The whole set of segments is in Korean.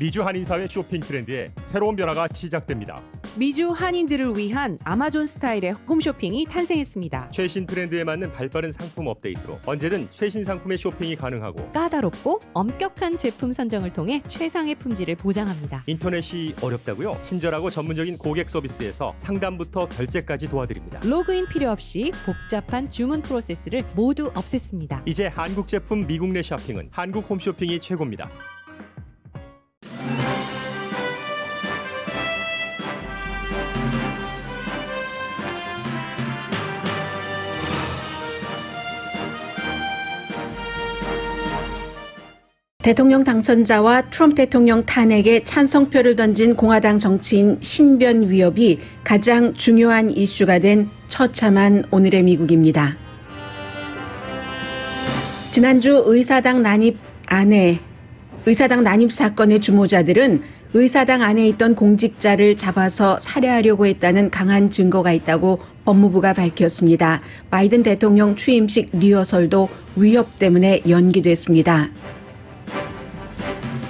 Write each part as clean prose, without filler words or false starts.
미주 한인사회 쇼핑 트렌드에 새로운 변화가 시작됩니다. 미주 한인들을 위한 아마존 스타일의 홈쇼핑이 탄생했습니다. 최신 트렌드에 맞는 발빠른 상품 업데이트로 언제든 최신 상품의 쇼핑이 가능하고 까다롭고 엄격한 제품 선정을 통해 최상의 품질을 보장합니다. 인터넷이 어렵다고요? 친절하고 전문적인 고객 서비스에서 상담부터 결제까지 도와드립니다. 로그인 필요 없이 복잡한 주문 프로세스를 모두 없앴습니다. 이제 한국 제품 미국 내 쇼핑은 한국 홈쇼핑이 최고입니다. 대통령 당선자와 트럼프 대통령 탄핵에 찬성표를 던진 공화당 정치인 신변 위협이 가장 중요한 이슈가 된 처참한 오늘의 미국입니다. 지난주 의사당 난입 사건의 주모자들은 의사당 안에 있던 공직자를 잡아서 살해하려고 했다는 강한 증거가 있다고 법무부가 밝혔습니다. 바이든 대통령 취임식 리허설도 위협 때문에 연기됐습니다.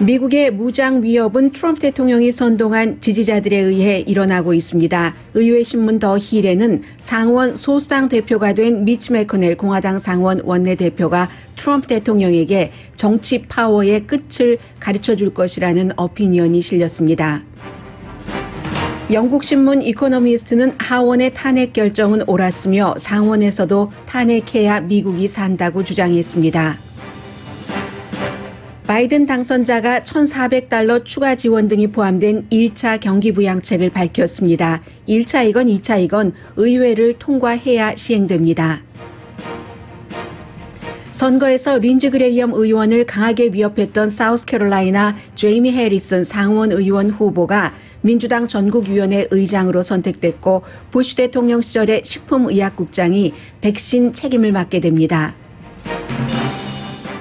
미국의 무장 위협은 트럼프 대통령이 선동한 지지자들에 의해 일어나고 있습니다. 의회 신문 더 힐에는 상원 소수당 대표가 된 미치 매코넬 공화당 상원 원내대표가 트럼프 대통령에게 정치 파워의 끝을 가르쳐줄 것이라는 어피니언이 실렸습니다. 영국 신문 이코노미스트는 하원의 탄핵 결정은 옳았으며 상원에서도 탄핵해야 미국이 산다고 주장했습니다. 바이든 당선자가 $1,400 추가 지원 등이 포함된 1차 경기부양책을 밝혔습니다. 1차이건 2차이건 의회를 통과해야 시행됩니다. 선거에서 린지 그레이엄 의원을 강하게 위협했던 사우스캐롤라이나 제이미 해리슨 상원 의원 후보가 민주당 전국위원회 의장으로 선택됐고 부시 대통령 시절의 식품의약국장이 백신 책임을 맡게 됩니다.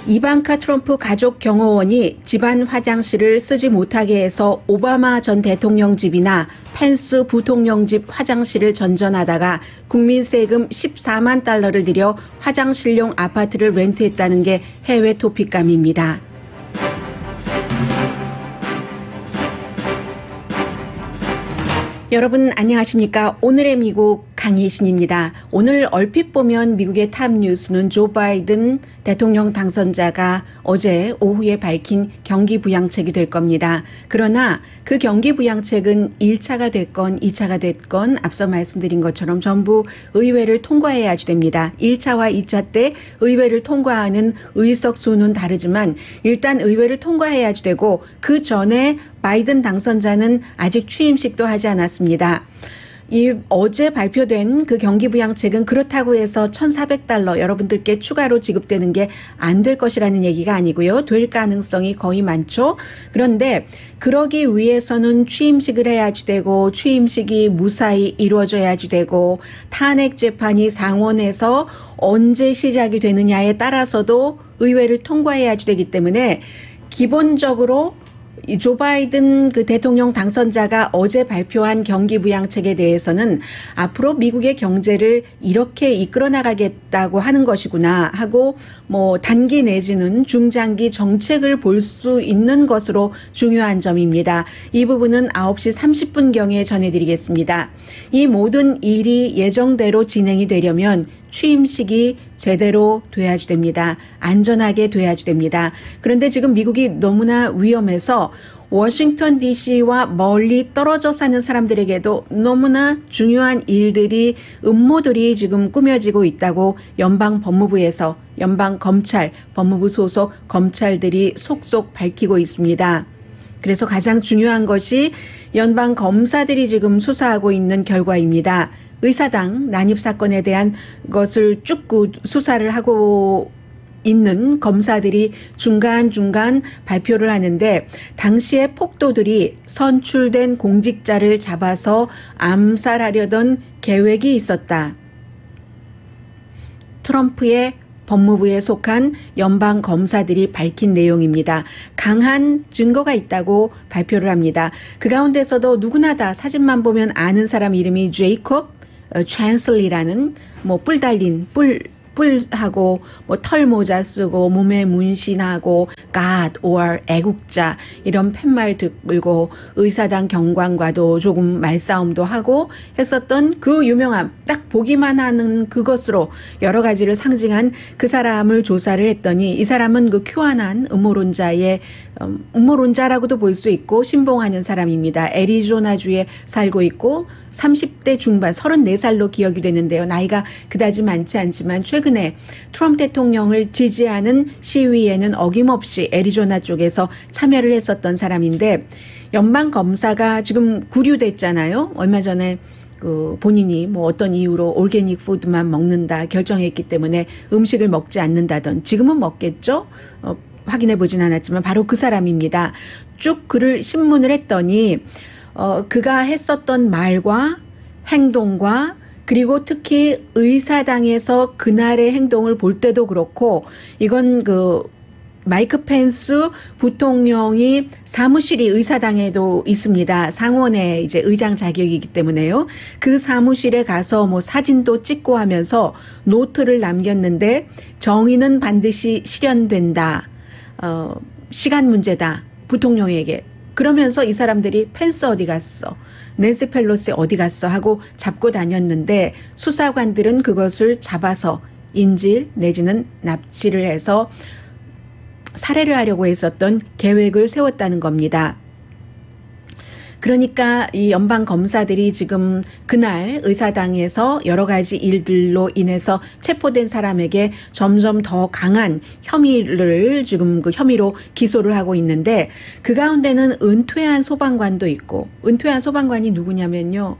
이방카 트럼프 가족 경호원이 집안 화장실을 쓰지 못하게 해서 오바마 전 대통령 집이나 펜스 부통령 집 화장실을 전전하다가 국민 세금 $14만 들여 화장실용 아파트를 렌트했다는 게 해외 토픽감입니다. 여러분 안녕하십니까? 오늘의 미국 강혜신입니다. 오늘 얼핏 보면 미국의 탑 뉴스는 조 바이든 대통령 당선자가 어제 오후에 밝힌 경기부양책이 될 겁니다. 그러나 그 경기부양책은 1차가 됐건 2차가 됐건 앞서 말씀드린 것처럼 전부 의회를 통과해야지 됩니다. 1차와 2차 때 의회를 통과하는 의석 수는 다르지만 일단 의회를 통과해야지 되고 그 전에 바이든 당선자는 아직 취임식도 하지 않았습니다. 어제 발표된 그 경기부양책은 그렇다고 해서 $1,400 여러분들께 추가로 지급되는 게 안 될 것이라는 얘기가 아니고요. 될 가능성이 거의 많죠. 그런데 그러기 위해서는 취임식을 해야지 되고 취임식이 무사히 이루어져야지 되고 탄핵 재판이 상원에서 언제 시작이 되느냐에 따라서도 의회를 통과해야지 되기 때문에 기본적으로 조 바이든 그 대통령 당선자가 어제 발표한 경기부양책에 대해서는 앞으로 미국의 경제를 이렇게 이끌어 나가겠다고 하는 것이구나 하고 단기 내지는 중장기 정책을 볼 수 있는 것으로 중요한 점입니다. 이 부분은 9시 30분경에 전해드리겠습니다. 이 모든 일이 예정대로 진행이 되려면 취임식이 제대로 돼야지 됩니다. 안전하게 돼야지 됩니다. 그런데 지금 미국이 너무나 위험해서 워싱턴 DC와 멀리 떨어져 사는 사람들에게도 너무나 중요한 일들이 음모들이 지금 꾸며지고 있다고 연방법무부에서 연방검찰, 법무부 소속 검찰들이 속속 밝히고 있습니다. 그래서 가장 중요한 것이 연방검사들이 지금 수사하고 있는 결과입니다. 의사당 난입 사건에 대한 것을 쭉 수사를 하고 있는 검사들이 중간중간 발표를 하는데 당시에 폭도들이 선출된 공직자를 잡아서 암살하려던 계획이 있었다. 트럼프의 법무부에 속한 연방 검사들이 밝힌 내용입니다. 강한 증거가 있다고 발표를 합니다. 그 가운데서도 누구나 다 사진만 보면 아는 사람 이름이 제이콥 챈슬리라는 뿔 악플하고 뭐 털모자 쓰고 몸에 문신하고 God or 애국자 이런 팻말 들고 의사당 경관과도 조금 말싸움도 하고 했었던 그 유명한 딱 보기만 하는 그것으로 여러 가지를 상징한 그 사람을 조사를 했더니 이 사람은 그 큐안한 음모론자라고도 볼 수 있고 신봉하는 사람입니다. 애리조나주에 살고 있고 30대 중반 34살로 기억이 되는데요. 나이가 그다지 많지 않지만 최근에 트럼프 대통령을 지지하는 시위에는 어김없이 애리조나 쪽에서 참여를 했었던 사람인데 연방 검사가 지금 구류됐잖아요. 얼마 전에 그 본인이 뭐 어떤 이유로 올게닉 푸드만 먹는다 결정했기 때문에 음식을 먹지 않는다던 지금은 먹겠죠? 확인해 보진 않았지만 바로 그 사람입니다. 쭉 글을 신문을 했더니 그가 했었던 말과 행동과 그리고 특히 의사당에서 그날의 행동을 볼 때도 그렇고 이건 그 마이크 펜스 부통령이 사무실이 의사당에도 있습니다. 상원의 이제 의장 자격이기 때문에요. 그 사무실에 가서 뭐 사진도 찍고 하면서 노트를 남겼는데 정의는 반드시 실현된다. 시간 문제다. 부통령에게. 그러면서 이 사람들이 펜스 어디 갔어? 낸시 펠로시 어디 갔어? 하고 잡고 다녔는데 수사관들은 그것을 잡아서 인질 내지는 납치를 해서 살해를 하려고 했었던 계획을 세웠다는 겁니다. 그러니까 이 연방 검사들이 지금 그날 의사당에서 여러 가지 일들로 인해서 체포된 사람에게 점점 더 강한 혐의를 지금 그 혐의로 기소를 하고 있는데 그 가운데는 은퇴한 소방관도 있고 은퇴한 소방관이 누구냐면요.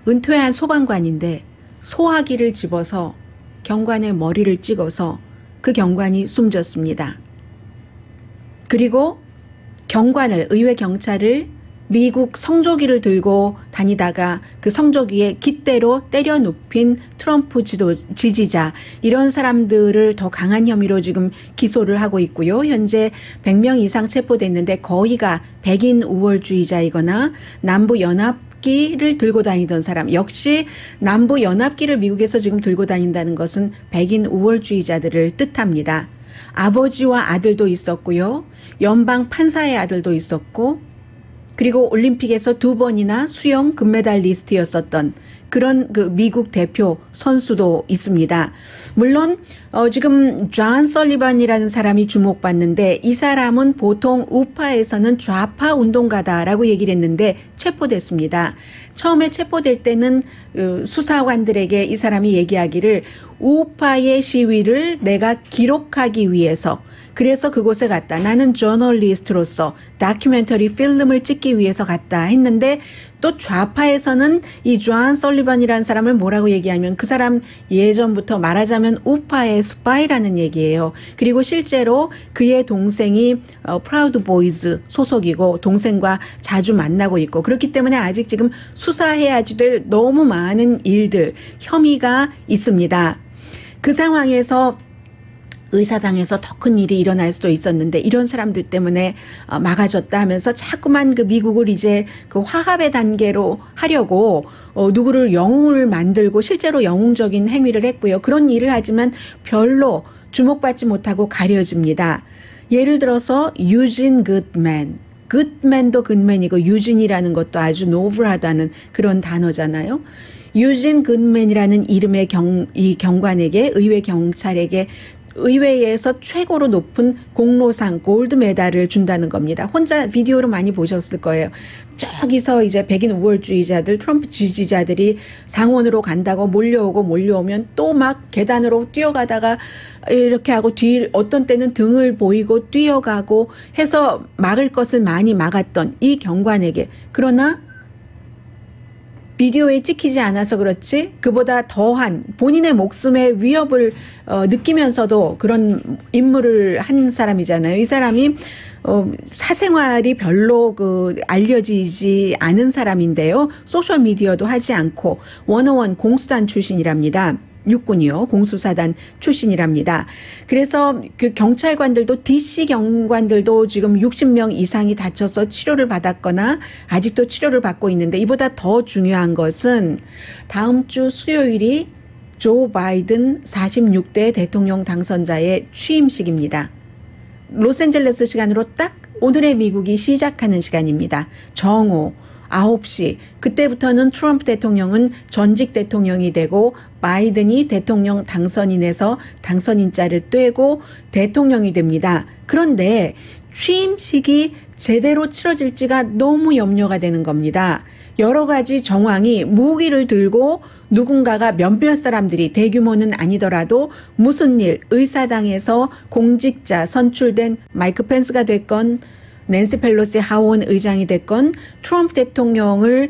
은퇴한 소방관인데 소화기를 집어서 경관의 머리를 찍어서 그 경관이 숨졌습니다. 그리고 경관을 의회 경찰을 미국 성조기를 들고 다니다가 그 성조기에 깃대로 때려 눕힌 트럼프 지지자 이런 사람들을 더 강한 혐의로 지금 기소를 하고 있고요. 현재 100명 이상 체포됐는데 거의가 백인 우월주의자이거나 남부연합기를 들고 다니던 사람 역시 남부연합기를 미국에서 지금 들고 다닌다는 것은 백인 우월주의자들을 뜻합니다. 아버지와 아들도 있었고요. 연방 판사의 아들도 있었고 그리고 올림픽에서 2번이나 수영 금메달리스트였었던 그런 그 미국 대표 선수도 있습니다. 물론 지금 존 설리번이라는 사람이 주목받는데 이 사람은 보통 우파에서는 좌파 운동가다라고 얘기를 했는데 체포됐습니다. 처음에 체포될 때는 수사관들에게 이 사람이 얘기하기를 우파의 시위를 내가 기록하기 위해서 그래서 그곳에 갔다. 나는 저널리스트로서 다큐멘터리 필름을 찍기 위해서 갔다 했는데 또 좌파에서는 이 존 설리번이라는 사람을 뭐라고 얘기하면 그 사람 예전부터 말하자면 우파의 스파이라는 얘기예요. 그리고 실제로 그의 동생이 프라우드 보이즈 소속이고 동생과 자주 만나고 있고 그렇기 때문에 아직 지금 수사해야지 될 너무 많은 일들, 혐의가 있습니다. 그 상황에서 의사당에서 더 큰 일이 일어날 수도 있었는데 이런 사람들 때문에 막아졌다 하면서 자꾸만 그 미국을 이제 그 화합의 단계로 하려고 누구를 영웅을 만들고 실제로 영웅적인 행위를 했고요. 그런 일을 하지만 별로 주목받지 못하고 가려집니다. 예를 들어서 유진 굿맨. 굿맨도 굿맨이고 유진이라는 것도 아주 노블하다는 그런 단어잖아요. 유진 굿맨이라는 이름의 이 경관에게 의회 경찰에게 의회에서 최고로 높은 공로상 골드 메달을 준다는 겁니다. 혼자 비디오로 많이 보셨을 거예요. 저기서 이제 백인 우월주의자들 트럼프 지지자들이 상원으로 간다고 몰려오면 또 막 계단으로 뛰어가다가 이렇게 하고 어떤 때는 등을 보이고 뛰어가고 해서 막을 것을 많이 막았던 이 경관에게 그러나 비디오에 찍히지 않아서 그렇지 그보다 더한 본인의 목숨의 위협을 느끼면서도 그런 임무를 한 사람이잖아요. 이 사람이 사생활이 별로 알려지지 않은 사람인데요. 소셜미디어도 하지 않고 101 공수단 출신이랍니다. 육군이요. 공수사단 출신이랍니다. 그래서 그 경찰관들도 DC 경관들도 지금 60명 이상이 다쳐서 치료를 받았거나 아직도 치료를 받고 있는데 이보다 더 중요한 것은 다음 주 수요일이 조 바이든 46대 대통령 당선자의 취임식입니다. 로스앤젤레스 시간으로 딱 오늘의 미국이 시작하는 시간입니다. 정오 9시. 그때부터는 트럼프 대통령은 전직 대통령이 되고 바이든이 대통령 당선인에서 당선인자를 떼고 대통령이 됩니다. 그런데 취임식이 제대로 치러질지가 너무 염려가 되는 겁니다. 여러 가지 정황이 무기를 들고 누군가가 몇몇 사람들이 대규모는 아니더라도 무슨 일, 의사당에서 공직자 선출된 마이크 펜스가 됐건 낸시 펠로시 하원 의장이 됐건 트럼프 대통령을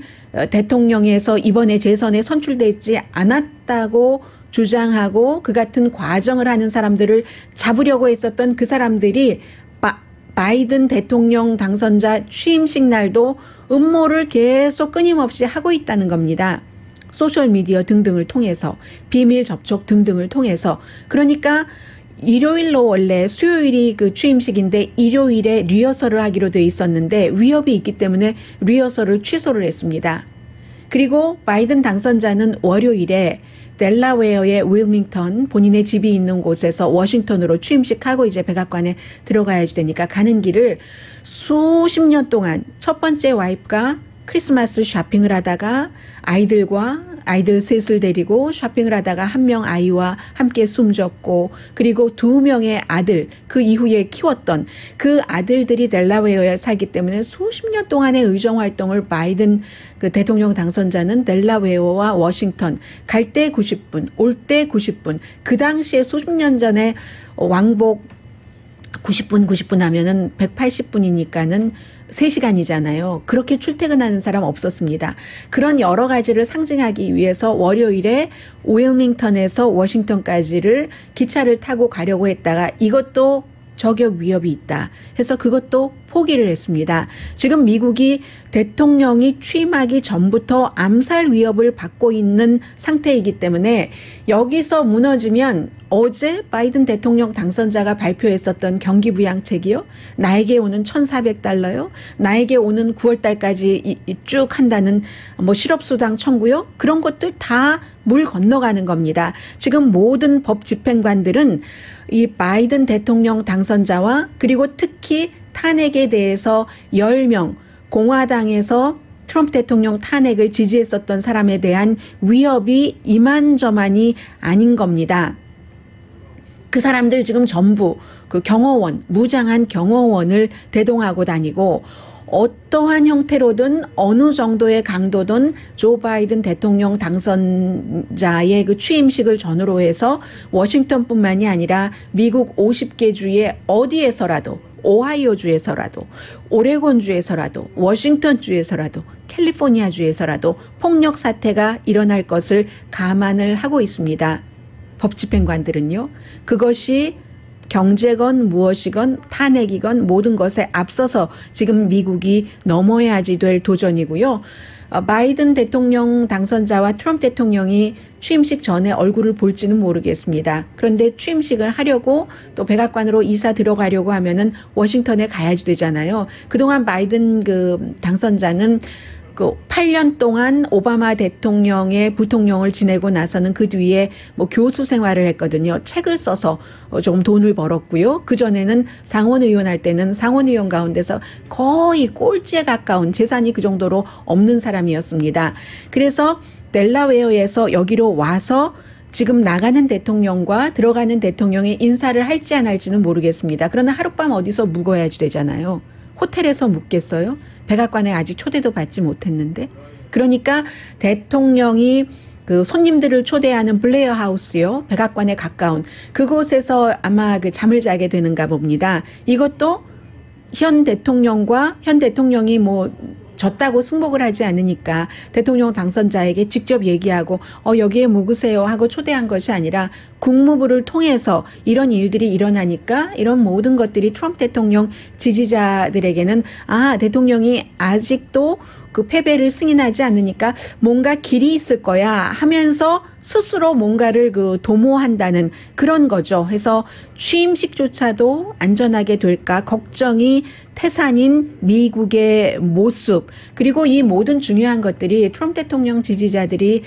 대통령에서 이번에 재선에 선출되지 않았다고 주장하고 그 같은 과정을 하는 사람들을 잡으려고 했었던 그 사람들이 바이든 대통령 당선자 취임식 날도 음모를 계속 끊임없이 하고 있다는 겁니다. 소셜미디어 등등을 통해서 비밀 접촉 등등을 통해서. 그러니까 일요일로 원래 수요일이 그 취임식인데 일요일에 리허설을 하기로 돼 있었는데 위협이 있기 때문에 리허설을 취소를 했습니다. 그리고 바이든 당선자는 월요일에 델라웨어의 윌밍턴 본인의 집이 있는 곳에서 워싱턴으로 취임식하고 이제 백악관에 들어가야지 되니까 가는 길을 수십 년 동안 첫 번째 와이프가 크리스마스 쇼핑을 하다가 아이들 셋을 데리고 쇼핑을 하다가 한 명 아이와 함께 숨졌고 그리고 두 명의 아들 그 이후에 키웠던 그 아들들이 델라웨어에 살기 때문에 수십 년 동안의 의정 활동을 바이든 그 대통령 당선자는 델라웨어와 워싱턴 갈 때 90분 올 때 90분 그 당시에 수십 년 전에 왕복 90분 하면은 180분이니까는 3시간이잖아요. 그렇게 출퇴근하는 사람 없었습니다. 그런 여러 가지를 상징하기 위해서 월요일에 윌밍턴에서 워싱턴까지를 기차를 타고 가려고 했다가 이것도 저격 위협이 있다 해서 그것도 포기를 했습니다. 지금 미국이 대통령이 취임하기 전부터 암살 위협을 받고 있는 상태이기 때문에 여기서 무너지면 어제 바이든 대통령 당선자가 발표했었던 경기부양책이요. 나에게 오는 $1,400요. 나에게 오는 9월달까지 쭉 한다는 뭐 실업수당 청구요. 그런 것들 다 물 건너가는 겁니다. 지금 모든 법 집행관들은 이 바이든 대통령 당선자와 그리고 특히 탄핵에 대해서 10명 공화당에서 트럼프 대통령 탄핵을 지지했었던 사람에 대한 위협이 이만저만이 아닌 겁니다. 그 사람들 지금 전부 그 경호원, 무장한 경호원을 대동하고 다니고 어떠한 형태로든 어느 정도의 강도든 조 바이든 대통령 당선자의 그 취임식을 전후로 해서 워싱턴뿐만이 아니라 미국 50개 주의 어디에서라도 오하이오주에서라도 오레곤주에서라도 워싱턴주에서라도 캘리포니아주에서라도 폭력 사태가 일어날 것을 감안을 하고 있습니다. 법 집행관들은요. 그것이 경제건 무엇이건 탄핵이건 모든 것에 앞서서 지금 미국이 넘어야지 될 도전이고요. 바이든 대통령 당선자와 트럼프 대통령이 취임식 전에 얼굴을 볼지는 모르겠습니다. 그런데 취임식을 하려고 또 백악관으로 이사 들어가려고 하면은 워싱턴에 가야지 되잖아요. 그동안 바이든 그 당선자는 그 8년 동안 오바마 대통령의 부통령을 지내고 나서는 그 뒤에 뭐 교수 생활을 했거든요. 책을 써서 조금 돈을 벌었고요. 그전에는 상원의원 할 때는 상원의원 가운데서 거의 꼴찌에 가까운 재산이 그 정도로 없는 사람이었습니다. 그래서 델라웨어에서 여기로 와서 지금 나가는 대통령과 들어가는 대통령이 인사를 할지 안 할지는 모르겠습니다. 그러나 하룻밤 어디서 묵어야지 되잖아요. 호텔에서 묵겠어요? 백악관에 아직 초대도 받지 못했는데. 그러니까 대통령이 그 손님들을 초대하는 블레어 하우스요. 백악관에 가까운 그곳에서 아마 그 잠을 자게 되는가 봅니다. 이것도 현 대통령이 뭐 졌다고 승복을 하지 않으니까 대통령 당선자에게 직접 얘기하고 여기에 묵으세요 하고 초대한 것이 아니라 국무부를 통해서 이런 일들이 일어나니까 이런 모든 것들이 트럼프 대통령 지지자들에게는 대통령이 아직도 그 패배를 승인하지 않으니까 뭔가 길이 있을 거야 하면서 스스로 뭔가를 도모한다는 그런 거죠. 해서 취임식조차도 안전하게 될까 걱정이 태산인 미국의 모습, 그리고 이 모든 중요한 것들이 트럼프 대통령 지지자들이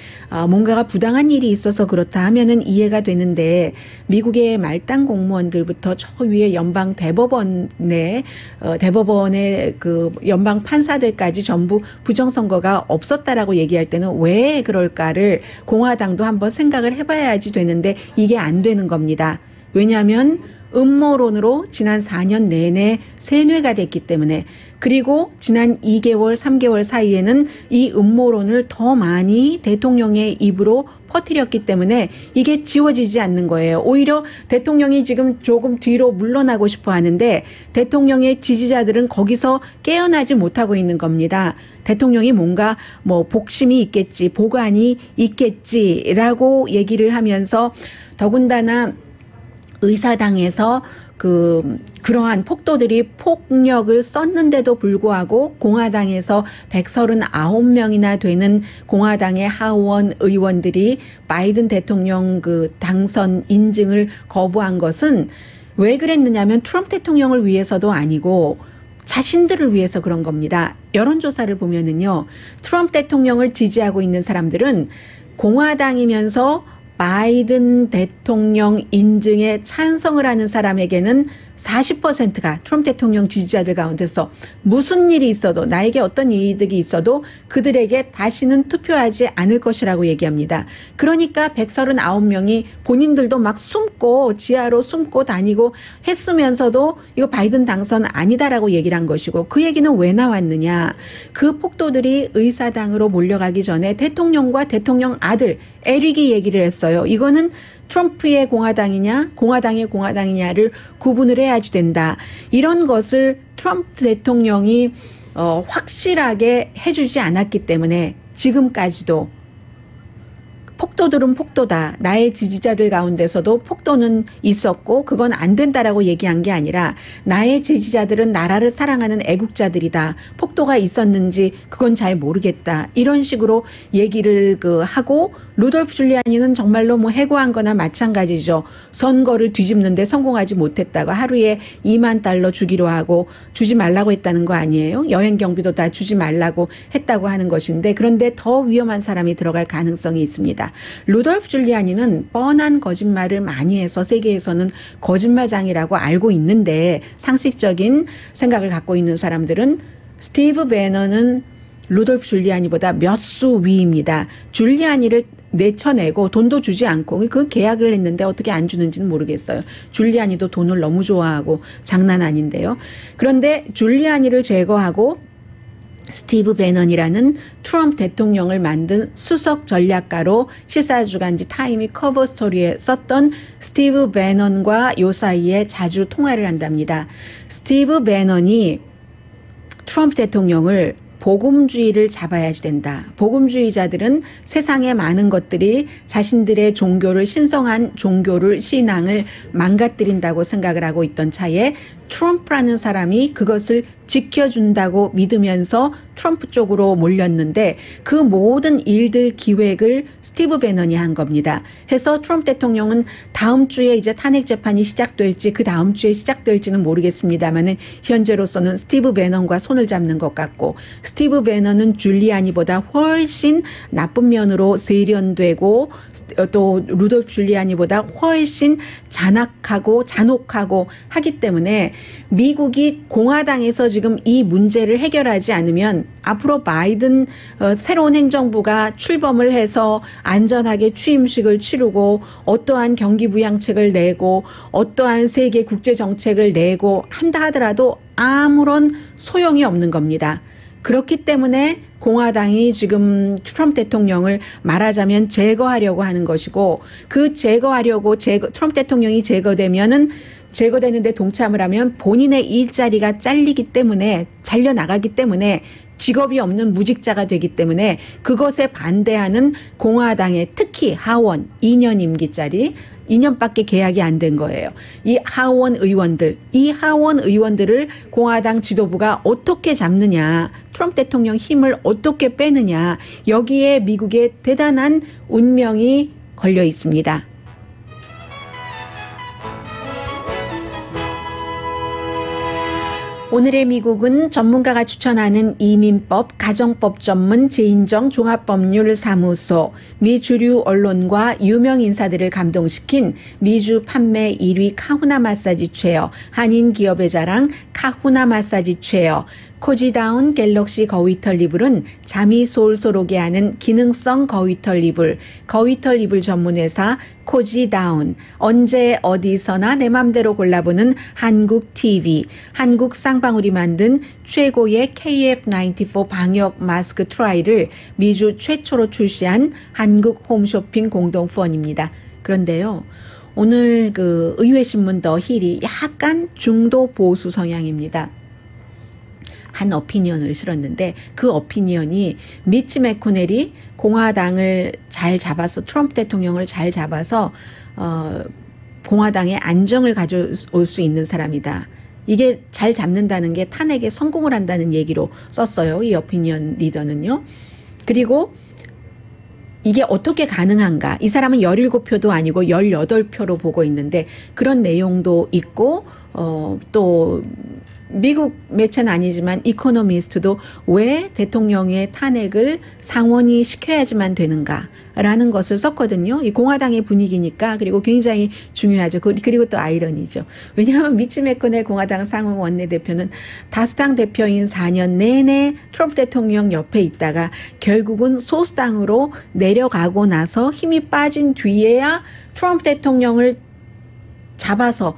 뭔가가 부당한 일이 있어서 그렇다 하면은 이해가 되는데, 미국의 말단 공무원들부터 저 위에 연방 대법원의 그 연방 판사들까지 전부 부정선거가 없었다라고 얘기할 때는 왜 그럴까를 공화당도 한번 생각을 해봐야지 되는데, 이게 안 되는 겁니다. 왜냐하면 음모론으로 지난 4년 내내 세뇌가 됐기 때문에, 그리고 지난 2개월, 3개월 사이에는 이 음모론을 더 많이 대통령의 입으로 퍼뜨렸기 때문에 이게 지워지지 않는 거예요. 오히려 대통령이 지금 조금 뒤로 물러나고 싶어 하는데 대통령의 지지자들은 거기서 깨어나지 못하고 있는 겁니다. 대통령이 뭔가 복심이 있겠지, 보관이 있겠지라고 얘기를 하면서, 더군다나 의사당에서 그러한 폭도들이 폭력을 썼는데도 불구하고 공화당에서 139명이나 되는 공화당의 하원 의원들이 바이든 대통령 당선 인증을 거부한 것은 왜 그랬느냐면 트럼프 대통령을 위해서도 아니고 자신들을 위해서 그런 겁니다. 여론조사를 보면은요, 트럼프 대통령을 지지하고 있는 사람들은 공화당이면서 바이든 대통령 인증에 찬성을 하는 사람에게는 40%가 트럼프 대통령 지지자들 가운데서 무슨 일이 있어도, 나에게 어떤 이득이 있어도 그들에게 다시는 투표하지 않을 것이라고 얘기합니다. 그러니까 139명이 본인들도 막 숨고 지하로 숨고 다니고 했으면서도 이거 바이든 당선 아니다라고 얘기를 한 것이고, 그 얘기는 왜 나왔느냐. 그 폭도들이 의사당으로 몰려가기 전에 대통령과 대통령 아들 에릭이 얘기를 했어요. 이거는 트럼프의 공화당이냐 공화당의 공화당이냐를 구분을 해야지 된다. 이런 것을 트럼프 대통령이 확실하게 해주지 않았기 때문에 지금까지도 폭도들은 폭도다, 나의 지지자들 가운데서도 폭도는 있었고 그건 안 된다라고 얘기한 게 아니라, 나의 지지자들은 나라를 사랑하는 애국자들이다, 폭도가 있었는지 그건 잘 모르겠다, 이런 식으로 얘기를 하고, 루돌프 줄리아니는 정말로 해고한 거나 마찬가지죠. 선거를 뒤집는데 성공하지 못했다고 하루에 $20,000 주기로 하고 주지 말라고 했다는 거 아니에요? 여행 경비도 다 주지 말라고 했다고 하는 것인데, 그런데 더 위험한 사람이 들어갈 가능성이 있습니다. 루돌프 줄리아니는 뻔한 거짓말을 많이 해서 세계에서는 거짓말장이라고 알고 있는데, 상식적인 생각을 갖고 있는 사람들은 스티브 배너는 루돌프 줄리아니보다 몇 수 위입니다. 줄리아니를 내쳐내고 돈도 주지 않고 그 계약을 했는데 어떻게 안 주는지는 모르겠어요. 줄리아니도 돈을 너무 좋아하고 장난 아닌데요. 그런데 줄리아니를 제거하고 스티브 배넌이라는 트럼프 대통령을 만든 수석 전략가로 시사주간지 타임이 커버 스토리에 썼던 스티브 배넌과 요 사이에 자주 통화를 한답니다. 스티브 배넌이 트럼프 대통령을 복음주의를 잡아야지 된다. 복음주의자들은 세상의 많은 것들이 자신들의 종교를, 신성한 종교를, 신앙을 망가뜨린다고 생각을 하고 있던 차에 트럼프라는 사람이 그것을 지켜준다고 믿으면서 트럼프 쪽으로 몰렸는데, 그 모든 일들 기획을 스티브 배넌이 한 겁니다. 해서 트럼프 대통령은 다음 주에 이제 탄핵 재판이 시작될지 그 다음 주에 시작될지는 모르겠습니다만은 현재로서는 스티브 배넌과 손을 잡는 것 같고, 스티브 배넌은 줄리아니보다 훨씬 나쁜 면으로 세련되고 또 루돌프 줄리아니보다 훨씬 잔혹하고 하기 때문에 미국이 공화당에서 지금 이 문제를 해결하지 않으면 앞으로 바이든 새로운 행정부가 출범을 해서 안전하게 취임식을 치르고 어떠한 경기 부양책을 내고 어떠한 세계 국제 정책을 내고 한다 하더라도 아무런 소용이 없는 겁니다. 그렇기 때문에 공화당이 지금 트럼프 대통령을 말하자면 제거하려고 하는 것이고, 그 트럼프 대통령이 제거되는데 동참을 하면 본인의 일자리가 잘려나가기 때문에 직업이 없는 무직자가 되기 때문에 그것에 반대하는 공화당의 특히 하원 2년 임기짜리 2년밖에 계약이 안 된 거예요. 이 하원 의원들을 공화당 지도부가 어떻게 잡느냐, 트럼프 대통령 힘을 어떻게 빼느냐, 여기에 미국의 대단한 운명이 걸려 있습니다. 오늘의 미국은 전문가가 추천하는 이민법, 가정법 전문 재인정 종합법률사무소, 미 주류 언론과 유명 인사들을 감동시킨 미주 판매 1위 카후나 마사지 체어, 한인 기업의 자랑 카후나 마사지 체어, 코지다운 갤럭시 거위털 이불은 잠이 솔솔 오게 하는 기능성 거위털 이불, 거위털 이불 전문회사 코지다운, 언제 어디서나 내 맘대로 골라보는 한국 TV, 한국 쌍방울이 만든 최고의 KF94 방역 마스크 트라이를 미주 최초로 출시한 한국 홈쇼핑 공동 후원입니다. 그런데요, 오늘 그 의회신문 더 힐이 약간 중도 보수 성향입니다. 한 어피니언을 실었는데 그 어피니언이 미치 매코넬이 공화당을 잘 잡아서 트럼프 대통령을 잘 잡아서 공화당의 안정을 가져올 수 있는 사람이다. 이게 잘 잡는다는 게 탄핵에 성공을 한다는 얘기로 썼어요. 이 어피니언 리더는요. 그리고 이게 어떻게 가능한가? 이 사람은 17표도 아니고 18표로 보고 있는데 그런 내용도 있고 또 미국 매체는 아니지만 이코노미스트도 왜 대통령의 탄핵을 상원이 시켜야지만 되는가라는 것을 썼거든요. 이 공화당의 분위기니까. 그리고 굉장히 중요하죠. 그리고 또 아이러니죠. 왜냐하면 미치 매코넬 공화당 상원 원내대표는 다수당 대표인 4년 내내 트럼프 대통령 옆에 있다가 결국은 소수당으로 내려가고 나서 힘이 빠진 뒤에야 트럼프 대통령을 잡아서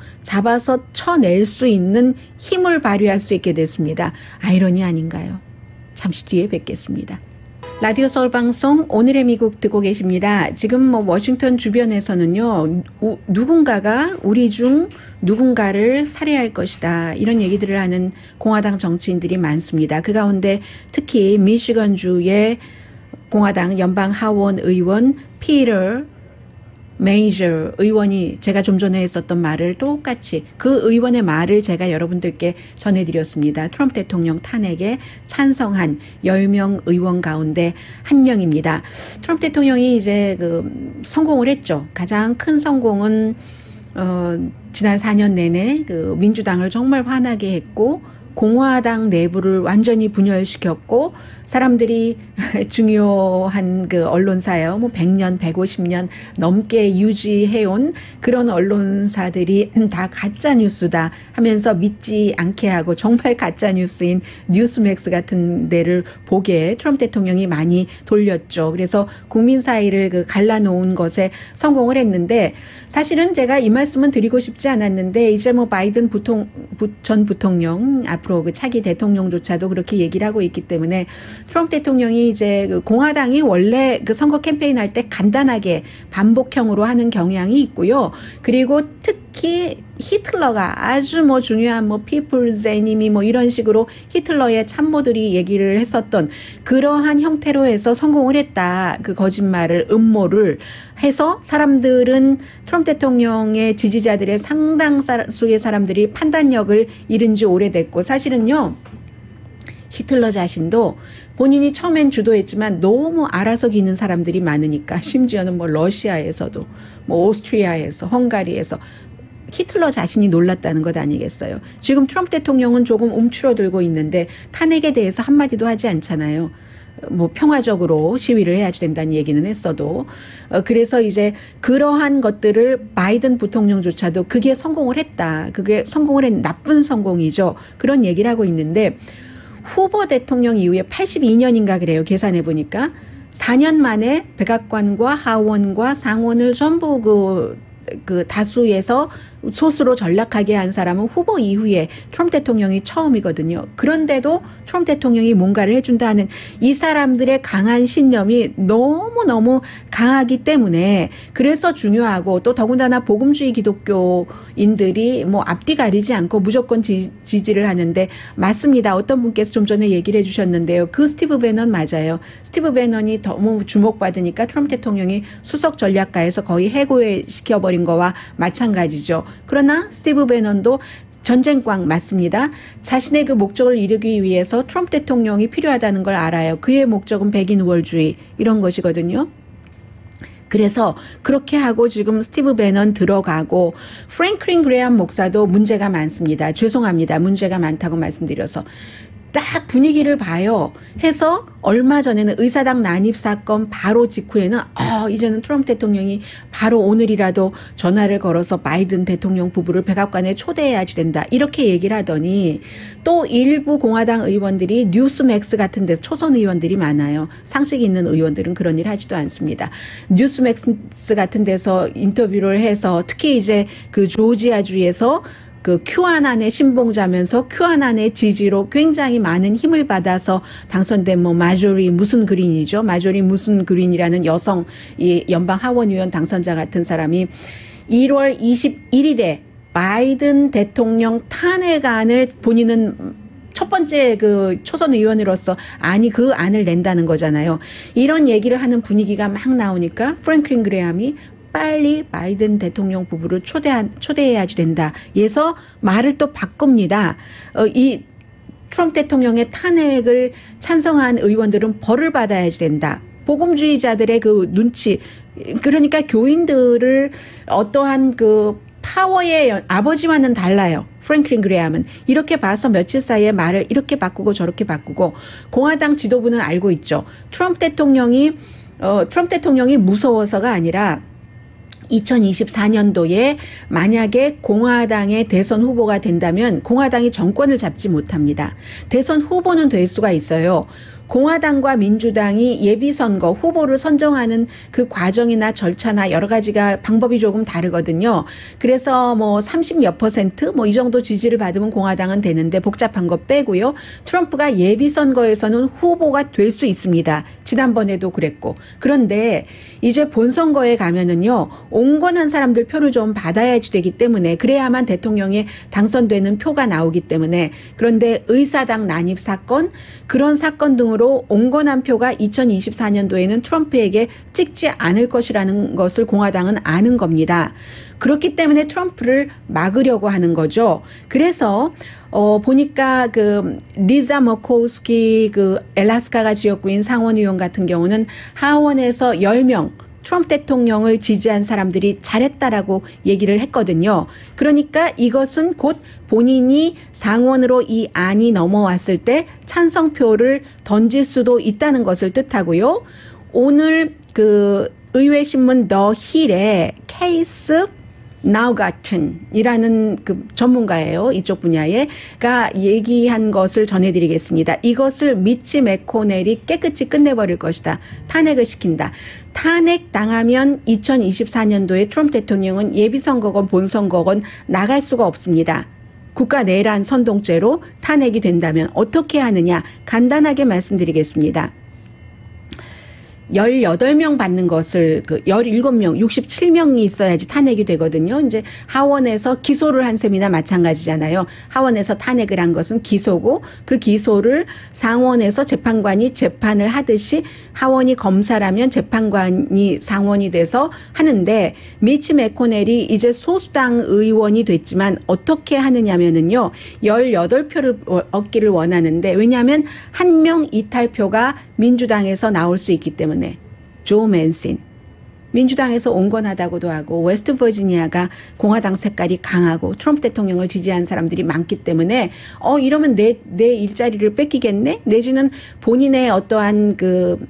쳐낼 수 있는 힘을 발휘할 수 있게 됐습니다. 아이러니 아닌가요? 잠시 뒤에 뵙겠습니다. 라디오 서울 방송 오늘의 미국 듣고 계십니다. 지금 워싱턴 주변에서는요, 누군가가 우리 중 누군가를 살해할 것이다, 이런 얘기들을 하는 공화당 정치인들이 많습니다. 그 가운데 특히 미시건주의 공화당 연방 하원 의원 피터 메이저 의원이 제가 좀 전에 했었던 말을 똑같이 그 의원의 말을 제가 여러분들께 전해드렸습니다. 트럼프 대통령 탄핵에 찬성한 10명 의원 가운데 한 명입니다. 트럼프 대통령이 이제 성공을 했죠. 가장 큰 성공은 지난 4년 내내 민주당을 정말 화나게 했고 공화당 내부를 완전히 분열시켰고 사람들이 중요한 언론사요. 100년, 150년 넘게 유지해온 그런 언론사들이 다 가짜 뉴스다 하면서 믿지 않게 하고 정말 가짜 뉴스인 뉴스맥스 같은 데를 보게 트럼프 대통령이 많이 돌렸죠. 그래서 국민 사이를 갈라놓은 것에 성공을 했는데 사실은 제가 이 말씀은 드리고 싶지 않았는데 이제 바이든 전 부통령 앞으로 차기 대통령조차도 그렇게 얘기를 하고 있기 때문에 트럼프 대통령이 이제 공화당이 원래 선거 캠페인 할 때 간단하게 반복형으로 하는 경향이 있고요. 그리고 특히 히틀러가 아주 중요한 people's enemy 이런 식으로 히틀러의 참모들이 얘기를 했었던 그러한 형태로 해서 성공을 했다. 그 거짓말을 음모를 해서 사람들은 트럼프 대통령의 지지자들의 상당수의 사람들이 판단력을 잃은 지 오래됐고 사실은요. 히틀러 자신도 본인이 처음엔 주도했지만 너무 알아서 기는 사람들이 많으니까 심지어는 러시아에서도 오스트리아에서 헝가리에서 히틀러 자신이 놀랐다는 것 아니겠어요. 지금 트럼프 대통령은 조금 움츠러들고 있는데 탄핵에 대해서 한마디도 하지 않잖아요. 평화적으로 시위를 해야지 된다는 얘기는 했어도 그래서 이제 그러한 것들을 바이든 부통령조차도 그게 성공을 했다. 그게 성공을 한 나쁜 성공이죠. 그런 얘기를 하고 있는데 후보 대통령 이후에 82년인가 그래요. 계산해 보니까 4년 만에 백악관과 하원과 상원을 전부 다수에서 소수로 전락하게 한 사람은 후보 이후에 트럼프 대통령이 처음이거든요. 그런데도 트럼프 대통령이 뭔가를 해준다 하는 이 사람들의 강한 신념이 너무너무 강하기 때문에 그래서 중요하고 또 더군다나 복음주의 기독교인들이 앞뒤 가리지 않고 무조건 지지를 하는데 맞습니다. 어떤 분께서 좀 전에 얘기를 해주셨는데요. 그 스티브 배넌 맞아요. 스티브 배넌이 너무 주목받으니까 트럼프 대통령이 수석 전략가에서 거의 해고시켜버린 거와 마찬가지죠. 그러나 스티브 배넌도 전쟁광 맞습니다. 자신의 그 목적을 이루기 위해서 트럼프 대통령이 필요하다는 걸 알아요. 그의 목적은 백인 우월주의 이런 것이거든요. 그래서 그렇게 하고 지금 스티브 배넌 들어가고 프랭클린 그레이엄 목사도 문제가 많습니다. 죄송합니다. 문제가 많다고 말씀드려서. 딱 분위기를 봐요. 해서 얼마 전에는 의사당 난입 사건 바로 직후에는 이제는 트럼프 대통령이 바로 오늘이라도 전화를 걸어서 바이든 대통령 부부를 백악관에 초대해야지 된다. 이렇게 얘기를 하더니 또 일부 공화당 의원들이 뉴스맥스 같은 데서 초선 의원들이 많아요. 상식 있는 의원들은 그런 일 하지도 않습니다. 뉴스맥스 같은 데서 인터뷰를 해서 특히 이제 그 조지아주에서 그 큐아난의 신봉자면서 큐아난의 지지로 굉장히 많은 힘을 받아서 당선된 뭐 마조리 무슨 그린이죠. 마조리 무슨 그린이라는 여성 이 연방 하원의원 당선자 같은 사람이 1월 21일에 바이든 대통령 탄핵안을 본인은 첫 번째 그 초선 의원으로서 그 안을 낸다는 거잖아요. 이런 얘기를 하는 분위기가 막 나오니까 프랭클린 그레이엄이 빨리 바이든 대통령 부부를 초대해야지 된다. 해서 말을 또 바꿉니다. 이 트럼프 대통령의 탄핵을 찬성한 의원들은 벌을 받아야지 된다. 복음주의자들의 그 눈치, 그러니까 교인들을 어떠한 그 파워의 아버지와는 달라요. 프랭클린 그레이엄은 이렇게 봐서 며칠 사이에 말을 이렇게 바꾸고 저렇게 바꾸고 공화당 지도부는 알고 있죠. 트럼프 대통령이 무서워서가 아니라 2024년도에 만약에 공화당의 대선 후보가 된다면 공화당이 정권을 잡지 못합니다. 대선 후보는 될 수가 있어요. 공화당과 민주당이 예비선거 후보를 선정하는 그 과정이나 절차나 여러 가지가 방법이 조금 다르거든요. 그래서 뭐 30몇 % 뭐 이 정도 지지를 받으면 공화당은 되는데 복잡한 거 빼고요. 트럼프가 예비선거에서는 후보가 될 수 있습니다. 지난번에도 그랬고. 그런데 이제 본선거에 가면은요. 온건한 사람들 표를 좀 받아야지 되기 때문에 그래야만 대통령에 당선되는 표가 나오기 때문에 그런데 의사당 난입 사건 그런 사건 등으로 온건한 표가 2024년도에는 트럼프에게 찍지 않을 것이라는 것을 공화당은 아는 겁니다. 그렇기 때문에 트럼프를 막으려고 하는 거죠. 그래서 보니까 그 리자 머코우스키 그 엘라스카가 지역구인 상원의원 같은 경우는 하원에서 10명 트럼프 대통령을 지지한 사람들이 잘했다라고 얘기를 했거든요. 그러니까 이것은 곧 본인이 상원으로 이 안이 넘어왔을 때 찬성표를 던질 수도 있다는 것을 뜻하고요. 오늘 그 의회신문 더 힐에 케이스 나우가튼이라는 그 전문가예요. 이쪽 분야에가 얘기한 것을 전해드리겠습니다. 이것을 미치 매코넬이 깨끗이 끝내버릴 것이다. 탄핵을 시킨다. 탄핵 당하면 2024년도에 트럼프 대통령은 예비선거건 본선거건 나갈 수가 없습니다. 국가 내란 선동죄로 탄핵이 된다면 어떻게 하느냐 간단하게 말씀드리겠습니다. 18명 받는 것을 17명, 67명이 있어야지 탄핵이 되거든요. 이제 하원에서 기소를 한 셈이나 마찬가지잖아요. 하원에서 탄핵을 한 것은 기소고 그 기소를 상원에서 재판관이 재판을 하듯이 하원이 검사라면 재판관이 상원이 돼서 하는데 미치 매코넬이 이제 소수당 의원이 됐지만 어떻게 하느냐면은요. 18표를 얻기를 원하는데 왜냐하면 한 명 이탈표가 민주당에서 나올 수 있기 때문에 조 맨신 민주당에서 온건하다고도 하고 웨스트 버지니아가 공화당 색깔이 강하고 트럼프 대통령을 지지한 사람들이 많기 때문에 이러면 내 일자리를 뺏기겠네 내지는 본인의 어떠한 그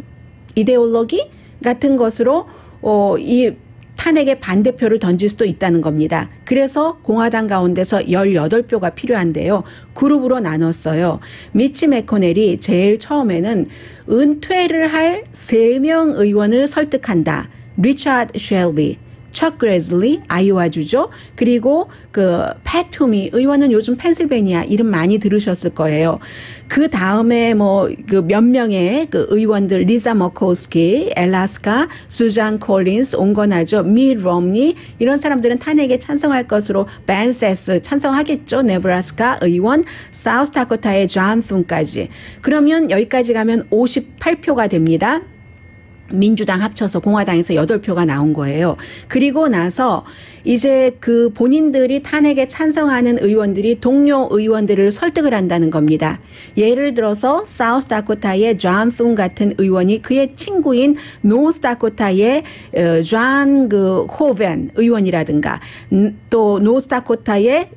이데올로기 같은 것으로 이 탄핵의 반대표를 던질 수도 있다는 겁니다. 그래서 공화당 가운데서 18표가 필요한데요. 그룹으로 나눴어요. 미치 매코넬이 제일 처음에는 은퇴를 할 3명 의원을 설득한다. 리차드 쉘비, 척 그레즐리, 아이오와주죠. 그리고 그 팻 투미 의원은 요즘 펜실베니아 이름 많이 들으셨을 거예요. 그 다음에 뭐 그 몇 명의 그 의원들 리자 머코우스키, 엘라스카, 수잔 콜린스, 온건하죠. 미 롬니 이런 사람들은 탄핵에 찬성할 것으로 벤 세스 찬성하겠죠. 네브라스카 의원, 사우스다코타의 존 푼까지. 그러면 여기까지 가면 58표가 됩니다. 민주당 합쳐서 공화당에서 8표가 나온 거예요. 그리고 나서 이제 그 본인들이 탄핵에 찬성하는 의원들이 동료 의원들을 설득을 한다는 겁니다. 예를 들어서 사우스다코타의 존 툰 같은 의원이 그의 친구인 노스다코타의 존 호벤 의원이라든가 또 노스다코타의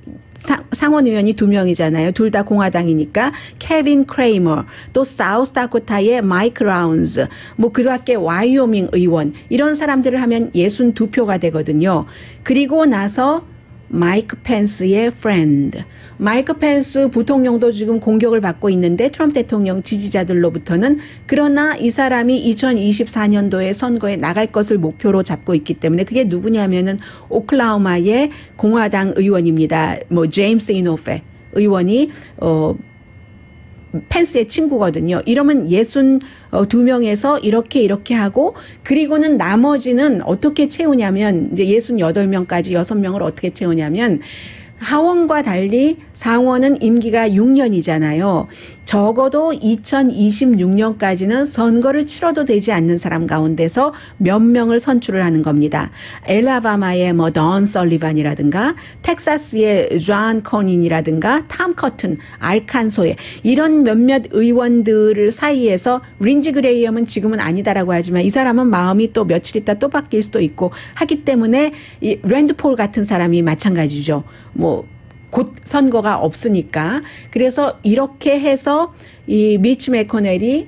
상원 의원이 2명이잖아요. 둘 다 공화당이니까 케빈 크레이머, 또 사우스다코타의 마이크 라운즈, 뭐 그 밖에 와이오밍 의원 이런 사람들을 하면 62표가 되거든요. 그리고 나서 마이크 펜스의 프렌드. 마이크 펜스 부통령도 지금 공격을 받고 있는데 트럼프 대통령 지지자들로부터는 그러나 이 사람이 2024년도에 선거에 나갈 것을 목표로 잡고 있기 때문에 그게 누구냐면은 오클라호마의 공화당 의원입니다. 뭐 제임스 이노페 의원이 펜스의 친구거든요. 이러면 62명에서 이렇게 하고 그리고는 나머지는 어떻게 채우냐면 이제 68명까지 6명을 어떻게 채우냐면 하원과 달리 상원은 임기가 6년이잖아요. 적어도 2026년까지는 선거를 치러도 되지 않는 사람 가운데서 몇 명을 선출을 하는 겁니다. 엘라바마의 뭐 던 설리반이라든가 텍사스의 존 코닌이라든가 탐 커튼, 알칸소의 이런 몇몇 의원들 사이에서 린지 그레이엄은 지금은 아니다라고 하지만 이 사람은 마음이 또 며칠 있다 또 바뀔 수도 있고 하기 때문에 이 랜드 폴 같은 사람이 마찬가지죠. 뭐 곧 선거가 없으니까. 그래서 이렇게 해서 이 미치 매코넬이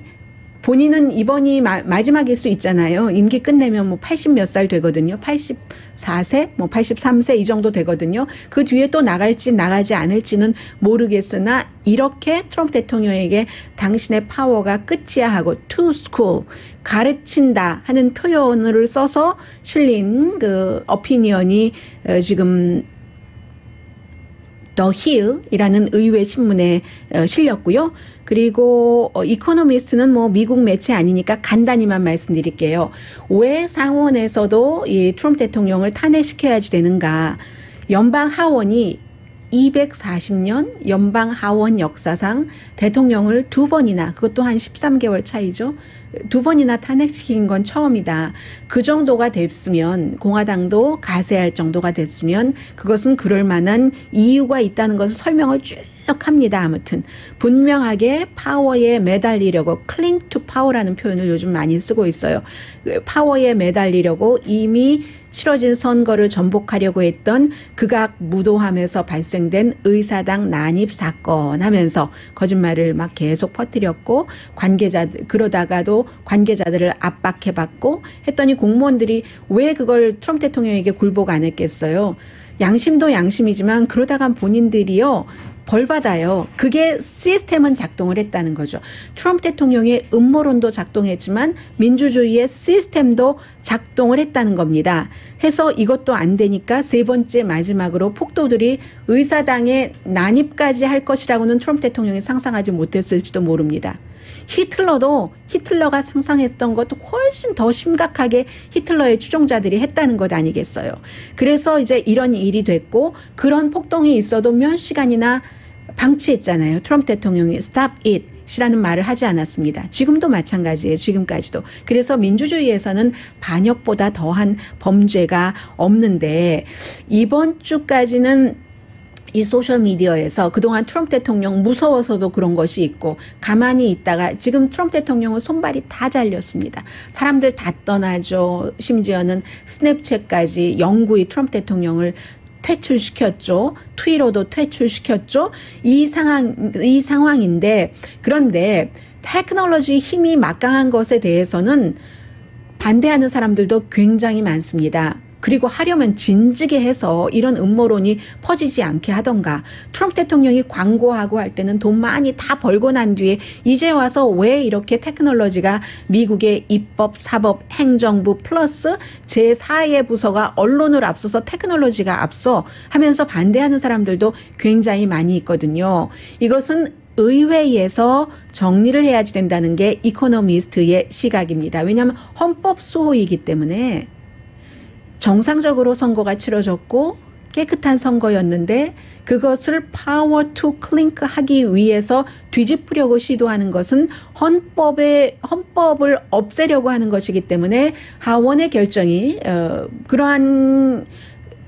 본인은 이번이 마지막일 수 있잖아요. 임기 끝내면 뭐 80 몇 살 되거든요. 84세, 뭐 83세 이 정도 되거든요. 그 뒤에 또 나갈지 나가지 않을지는 모르겠으나 이렇게 트럼프 대통령에게 당신의 파워가 끝이야 하고 to school 가르친다 하는 표현을 써서 실린 그 어피니언이 지금 더 힐이라는 의회 신문에 실렸고요. 그리고 이코노미스트는 뭐 미국 매체 아니니까 간단히만 말씀드릴게요. 왜 상원에서도 이 트럼프 대통령을 탄핵시켜야지 되는가. 연방 하원이 240년 연방 하원 역사상 대통령을 2번이나 그것도 한 13개월 차이죠. 2번이나 탄핵시킨 건 처음이다. 그 정도가 됐으면 공화당도 가세할 정도가 됐으면 그것은 그럴 만한 이유가 있다는 것을 설명을 쭉 합니다. 아무튼 분명하게 파워에 매달리려고 cling to power라는 표현을 요즘 많이 쓰고 있어요. 파워에 매달리려고 이미 치러진 선거를 전복하려고 했던 극악 무도함에서 발생된 의사당 난입 사건 하면서 거짓말을 막 계속 퍼뜨렸고 그러다가도 관계자들을 압박해봤고 했더니 공무원들이 왜 그걸 트럼프 대통령에게 굴복 안 했겠어요. 양심도 양심이지만 그러다가 본인들이요. 벌 받아요. 그게 시스템은 작동을 했다는 거죠. 트럼프 대통령의 음모론도 작동했지만 민주주의의 시스템도 작동을 했다는 겁니다. 해서 이것도 안 되니까 세 번째 마지막으로 폭도들이 의사당에 난입까지 할 것이라고는 트럼프 대통령이 상상하지 못했을지도 모릅니다. 히틀러가 상상했던 것도 훨씬 더 심각하게 히틀러의 추종자들이 했다는 것 아니겠어요. 그래서 이제 이런 일이 됐고 그런 폭동이 있어도 몇 시간이나 방치했잖아요. 트럼프 대통령이 stop it 이라는 말을 하지 않았습니다. 지금도 마찬가지예요. 지금까지도. 그래서 민주주의에서는 반역보다 더한 범죄가 없는데 이번 주까지는 이 소셜미디어에서 그동안 트럼프 대통령 무서워서도 그런 것이 있고 가만히 있다가 지금 트럼프 대통령은 손발이 다 잘렸습니다. 사람들 다 떠나죠. 심지어는 스냅챗까지 영구히 트럼프 대통령을 퇴출시켰죠. 트위터도 퇴출시켰죠. 이 상황인데 그런데 테크놀로지 힘이 막강한 것에 대해서는 반대하는 사람들도 굉장히 많습니다. 그리고 하려면 진즉에 해서 이런 음모론이 퍼지지 않게 하던가 트럼프 대통령이 광고하고 할 때는 돈 많이 다 벌고 난 뒤에 이제 와서 왜 이렇게 테크놀로지가 미국의 입법, 사법, 행정부 플러스 제4의 부서가 언론을 앞서서 테크놀로지가 앞서 하면서 반대하는 사람들도 굉장히 많이 있거든요. 이것은 의회에서 정리를 해야지 된다는 게 이코노미스트의 시각입니다. 왜냐하면 헌법 수호이기 때문에 정상적으로 선거가 치러졌고 깨끗한 선거였는데 그것을 파워 투 클링크 하기 위해서 뒤집으려고 시도하는 것은 헌법을 없애려고 하는 것이기 때문에 하원의 결정이 그러한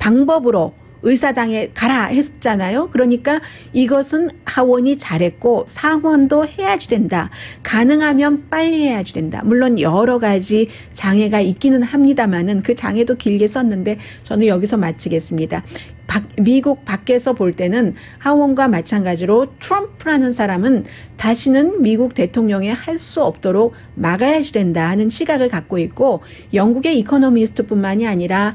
방법으로 의사당에 가라 했잖아요. 그러니까 이것은 하원이 잘했고 상원도 해야지 된다. 가능하면 빨리 해야지 된다. 물론 여러 가지 장애가 있기는 합니다만은 그 장애도 길게 썼는데 저는 여기서 마치겠습니다. 미국 밖에서 볼 때는 하원과 마찬가지로 트럼프라는 사람은 다시는 미국 대통령에 할 수 없도록 막아야지 된다 하는 시각을 갖고 있고 영국의 이코노미스트뿐만이 아니라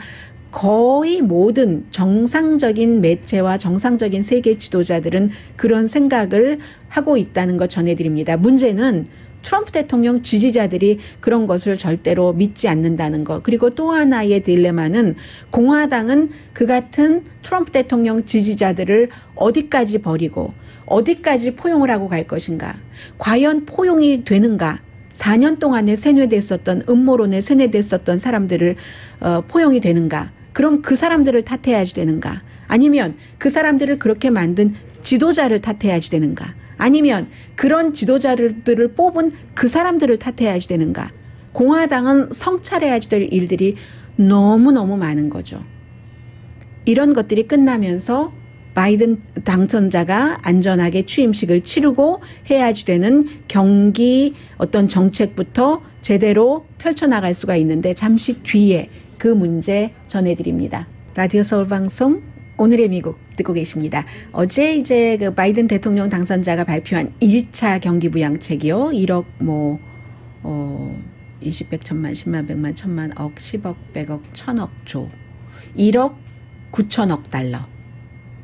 거의 모든 정상적인 매체와 정상적인 세계 지도자들은 그런 생각을 하고 있다는 것 전해드립니다. 문제는 트럼프 대통령 지지자들이 그런 것을 절대로 믿지 않는다는 것. 그리고 또 하나의 딜레마는 공화당은 그 같은 트럼프 대통령 지지자들을 어디까지 버리고 어디까지 포용을 하고 갈 것인가. 과연 포용이 되는가. 4년 동안에 세뇌됐었던 음모론에 세뇌됐었던 사람들을 포용이 되는가. 그럼 그 사람들을 탓해야지 되는가? 아니면 그 사람들을 그렇게 만든 지도자를 탓해야지 되는가? 아니면 그런 지도자들을 뽑은 그 사람들을 탓해야지 되는가? 공화당은 성찰해야지 될 일들이 너무너무 많은 거죠. 이런 것들이 끝나면서 바이든 당선자가 안전하게 취임식을 치르고 해야지 되는 경기 어떤 정책부터 제대로 펼쳐나갈 수가 있는데 잠시 뒤에 그 문제 전해드립니다. 라디오 서울 방송 오늘의 미국 듣고 계십니다. 어제 이제 그 바이든 대통령 당선자가 발표한 1차 경기 부양책이요. 1억 20, 100, 1000만, 10만, 100만, 1000만, 억, 10억, 100억, 1000억, 조. 1억 9천억 달러.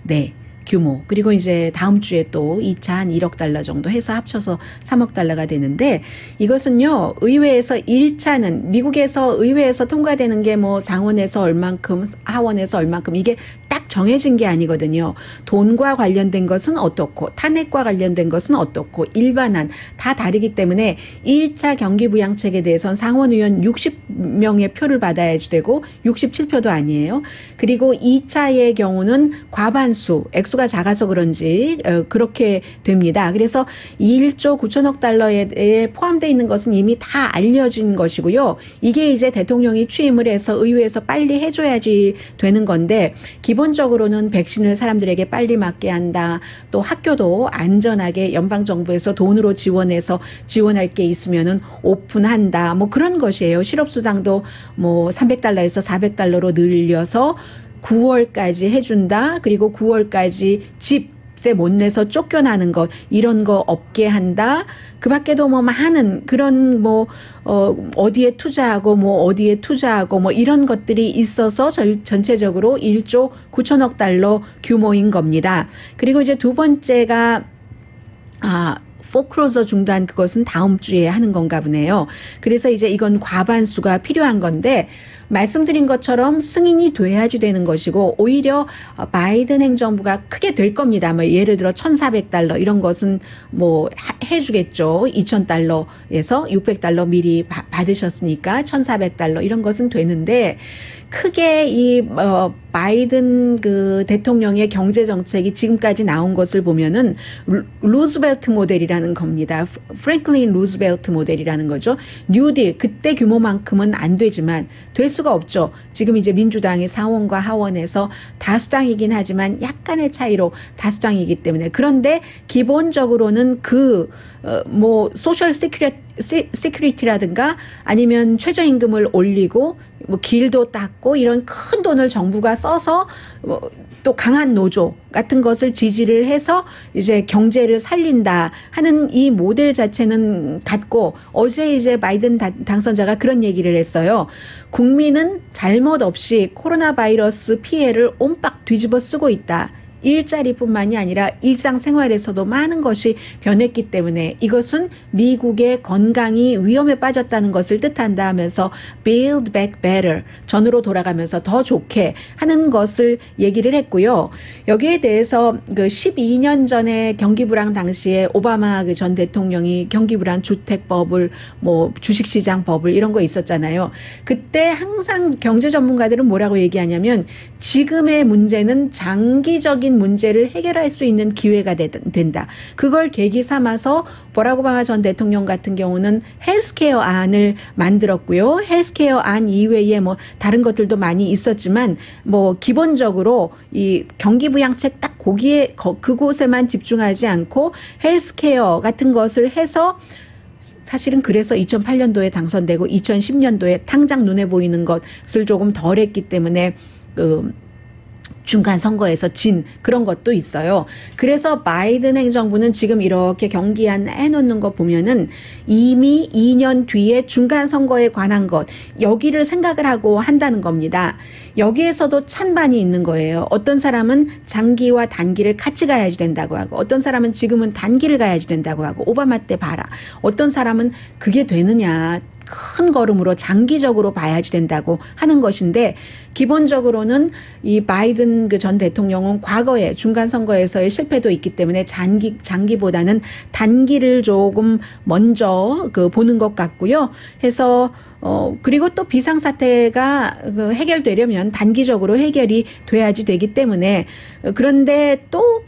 네. 규모. 그리고 이제 다음 주에 또 2차 한 1억 달러 정도 해서 합쳐서 3억 달러가 되는데 이것은요, 의회에서 1차는 미국에서 의회에서 통과되는 게 뭐 상원에서 얼만큼, 하원에서 얼만큼 이게 딱 정해진 게 아니거든요. 돈과 관련된 것은 어떻고, 탄핵과 관련된 것은 어떻고, 일반안 다 다르기 때문에 1차 경기부양책에 대해서는 상원의원 60명의 표를 받아야지 되고 67표도 아니에요. 그리고 2차의 경우는 과반수, 액수가 작아서 그런지 그렇게 됩니다. 그래서 1조 9천억 달러에 포함되어 있는 것은 이미 다 알려진 것이고요. 이게 이제 대통령이 취임을 해서 의회에서 빨리 해줘야지 되는 건데 기본적으로는 백신을 사람들에게 빨리 맞게 한다. 또 학교도 안전하게 연방정부에서 돈으로 지원해서 지원할 게 있으면은 오픈한다. 뭐 그런 것이에요. 실업수당도 뭐 300달러에서 400달러로 늘려서 9월까지 해준다. 그리고 9월까지 집세 못 내서 쫓겨나는 것 이런 거 없게 한다. 그 밖에도 뭐 많은 그런 뭐 어디에 투자하고 뭐 어디에 투자하고 뭐 이런 것들이 있어서 전체적으로 1조 9천억 달러 규모인 겁니다. 그리고 이제 두 번째가 포크로저 중단 그것은 다음 주에 하는 건가 보네요. 그래서 이제 이건 과반수가 필요한 건데 말씀드린 것처럼 승인이 돼야지 되는 것이고 오히려 바이든 행정부가 크게 될 겁니다. 뭐 예를 들어 1,400달러 이런 것은 뭐 해주겠죠. 2,000달러에서 600달러 미리 받으셨으니까 1,400달러 이런 것은 되는데 크게 이 바이든 그 대통령의 경제 정책이 지금까지 나온 것을 보면은 루즈벨트 모델이라는 겁니다. 프랭클린 루즈벨트 모델이라는 거죠. 뉴딜 그때 규모만큼은 안 되지만 될 수가 없죠. 지금 이제 민주당이 상원과 하원에서 다수당이긴 하지만 약간의 차이로 다수당이기 때문에 그런데 기본적으로는 그 뭐 소셜 시큐리티라든가 아니면 최저임금을 올리고 뭐 길도 닦고 이런 큰 돈을 정부가 써서 또 강한 노조 같은 것을 지지를 해서 이제 경제를 살린다 하는 이 모델 자체는 같고 어제 이제 바이든 당선자가 그런 얘기를 했어요. 국민은 잘못 없이 코로나 바이러스 피해를 옴박 뒤집어 쓰고 있다. 일자리뿐만이 아니라 일상생활에서도 많은 것이 변했기 때문에 이것은 미국의 건강이 위험에 빠졌다는 것을 뜻한다 하면서 Build Back Better, 전으로 돌아가면서 더 좋게 하는 것을 얘기를 했고요. 여기에 대해서 그 12년 전에 경기불황 당시에 오바마 그 전 대통령이 경기불황 주택법을 뭐 주식시장법을 이런 거 있었잖아요. 그때 항상 경제 전문가들은 뭐라고 얘기하냐면 지금의 문제는 장기적인 문제를 해결할 수 있는 기회가 된다. 그걸 계기 삼아서 버락 오바마 전 대통령 같은 경우는 헬스케어 안을 만들었고요. 헬스케어 안 이외에 뭐 다른 것들도 많이 있었지만 뭐 기본적으로 이 경기부양책 딱 거기에 그곳에만 집중하지 않고 헬스케어 같은 것을 해서 사실은 그래서 2008년도에 당선되고 2010년도에 당장 눈에 보이는 것을 조금 덜 했기 때문에 중간 선거에서 진 그런 것도 있어요. 그래서 바이든 행정부는 지금 이렇게 경기안 해놓는 거 보면은 이미 2년 뒤에 중간 선거에 관한 것 여기를 생각을 하고 한다는 겁니다. 여기에서도 찬반이 있는 거예요. 어떤 사람은 장기와 단기를 같이 가야지 된다고 하고 어떤 사람은 지금은 단기를 가야지 된다고 하고 오바마 때 봐라. 어떤 사람은 그게 되느냐. 큰 걸음으로 장기적으로 봐야지 된다고 하는 것인데 기본적으로는 이 바이든 그 전 대통령은 과거에 중간 선거에서의 실패도 있기 때문에 장기보다는 단기를 조금 먼저 보는 것 같고요. 해서 그리고 또 비상사태가 해결되려면 단기적으로 해결이 돼야지 되기 때문에 그런데 또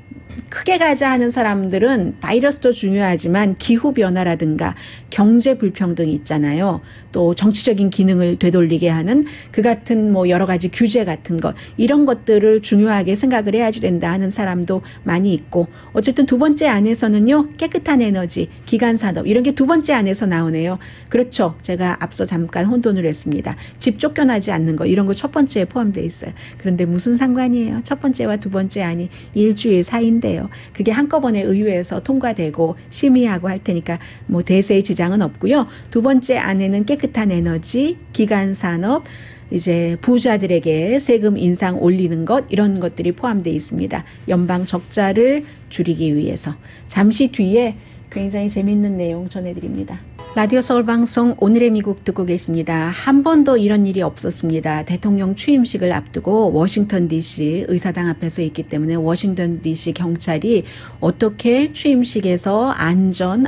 크게 가자 하는 사람들은 바이러스도 중요하지만 기후변화라든가 경제 불평등이 있잖아요. 또 정치적인 기능을 되돌리게 하는 그 같은 뭐 여러 가지 규제 같은 것 이런 것들을 중요하게 생각을 해야지 된다 하는 사람도 많이 있고 어쨌든 두 번째 안에서는요. 깨끗한 에너지, 기간산업 이런 게 두 번째 안에서 나오네요. 그렇죠. 제가 앞서 잠깐 혼돈을 했습니다. 집 쫓겨나지 않는 거 이런 거 첫 번째에 포함되어 있어요. 그런데 무슨 상관이에요. 첫 번째와 두 번째 안이 일주일 사이인데요. 그게 한꺼번에 의회에서 통과되고 심의하고 할 테니까 뭐 대세의 지장은 없고요. 두 번째 안에는 깨끗한 에너지, 기간 산업, 이제 부자들에게 세금 인상 올리는 것 이런 것들이 포함되어 있습니다. 연방 적자를 줄이기 위해서. 잠시 뒤에 굉장히 재미있는 내용 전해드립니다. 라디오 서울 방송 오늘의 미국 듣고 계십니다. 한 번도 이런 일이 없었습니다. 대통령 취임식을 앞두고 워싱턴 DC 의사당 앞에서 있기 때문에 워싱턴 DC 경찰이 어떻게 취임식에서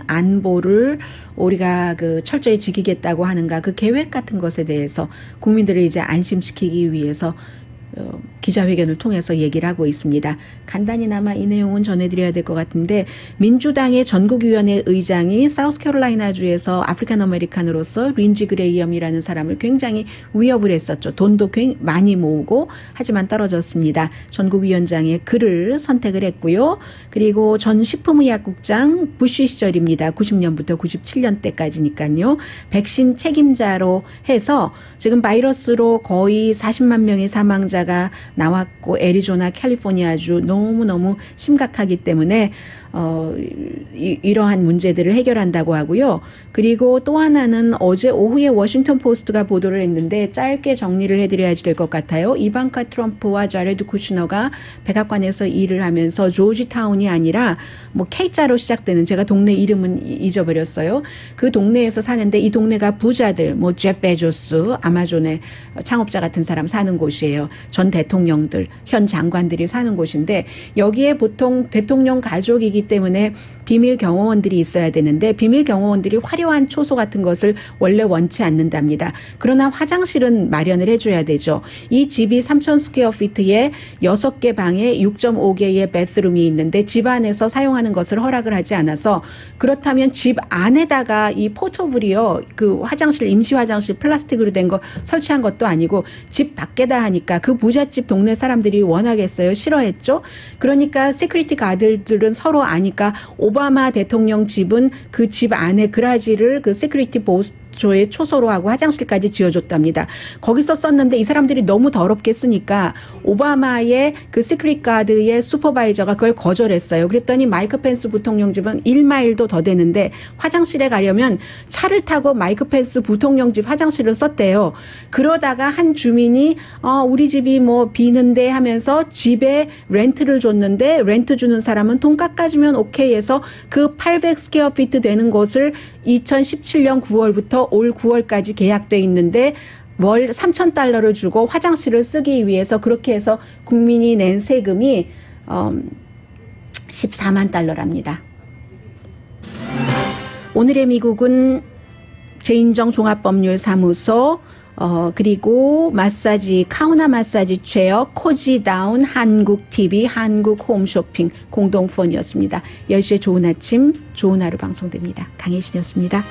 안보를 우리가 철저히 지키겠다고 하는가 그 계획 같은 것에 대해서 국민들을 이제 안심시키기 위해서 기자회견을 통해서 얘기를 하고 있습니다. 간단히나마 이 내용은 전해드려야 될 것 같은데 민주당의 전국위원회 의장이 사우스캐롤라이나주에서 아프리칸 아메리칸으로서 린지 그레이엄이라는 사람을 굉장히 위협을 했었죠. 돈도 많이 모으고 하지만 떨어졌습니다. 전국위원장의 그를 선택을 했고요. 그리고 전 식품의약국장 부시 시절입니다. 90년부터 97년 때까지니까요. 백신 책임자로 해서 지금 바이러스로 거의 40만 명의 사망자가 나왔고 애리조나, 캘리포니아주 너무너무 심각하기 때문에 이러한 문제들을 해결한다고 하고요. 그리고 또 하나는 어제 오후에 워싱턴 포스트가 보도를 했는데 짧게 정리를 해드려야지 될 것 같아요. 이방카 트럼프와 자레드 쿠슈너가 백악관에서 일을 하면서 조지타운이 아니라 뭐 K자로 시작되는 제가 동네 이름은 잊어버렸어요. 그 동네에서 사는데 이 동네가 부자들 뭐 제프 베조스 아마존의 창업자 같은 사람 사는 곳이에요. 전 대통령들 현 장관들이 사는 곳인데 여기에 보통 대통령 가족이기 때문에 비밀 경호원들이 있어야 되는데 비밀 경호원들이 화려한 초소 같은 것을 원래 원치 않는답니다. 그러나 화장실은 마련을 해줘야 되죠. 이 집이 3,000 스퀘어 피트에 6개 방에 6.5개의 베스룸이 있는데 집 안에서 사용하는 것을 허락을 하지 않아서 그렇다면 집 안에다가 이 포터블이요. 그 화장실 임시 화장실 플라스틱으로 된 거 설치한 것도 아니고 집 밖에다 하니까 그 부잣집 동네 사람들이 원하겠어요? 싫어했죠? 그러니까 시큐리티 가드들은 서로 아니까 오바마 대통령 집은 그 집 안에 그라지를 그 시큐리티 조의 초소로하고 화장실까지 지어줬답니다. 거기서 썼는데 이 사람들이 너무 더럽게 쓰니까 오바마의 그 시크릿 가드의 슈퍼바이저가 그걸 거절했어요. 그랬더니 마이크 펜스 부통령 집은 1마일도 더 되는데 화장실에 가려면 차를 타고 마이크 펜스 부통령 집 화장실을 썼대요. 그러다가 한 주민이 우리 집이 뭐 비는데 하면서 집에 렌트를 줬는데 렌트 주는 사람은 돈 깎아주면 오케이 해서 그 800스퀘어피트 되는 곳을 2017년 9월부터 올 9월까지 계약돼 있는데 월 $3,000를 주고 화장실을 쓰기 위해서 그렇게 해서 국민이 낸 세금이 $14만 달러랍니다. 오늘의 미국은 제인정 종합법률사무소 그리고 마사지 카우나 마사지 체어 코지다운 한국TV 한국홈쇼핑 공동폰이었습니다. 10시에 좋은 아침 좋은 하루 방송됩니다. 강혜신이었습니다.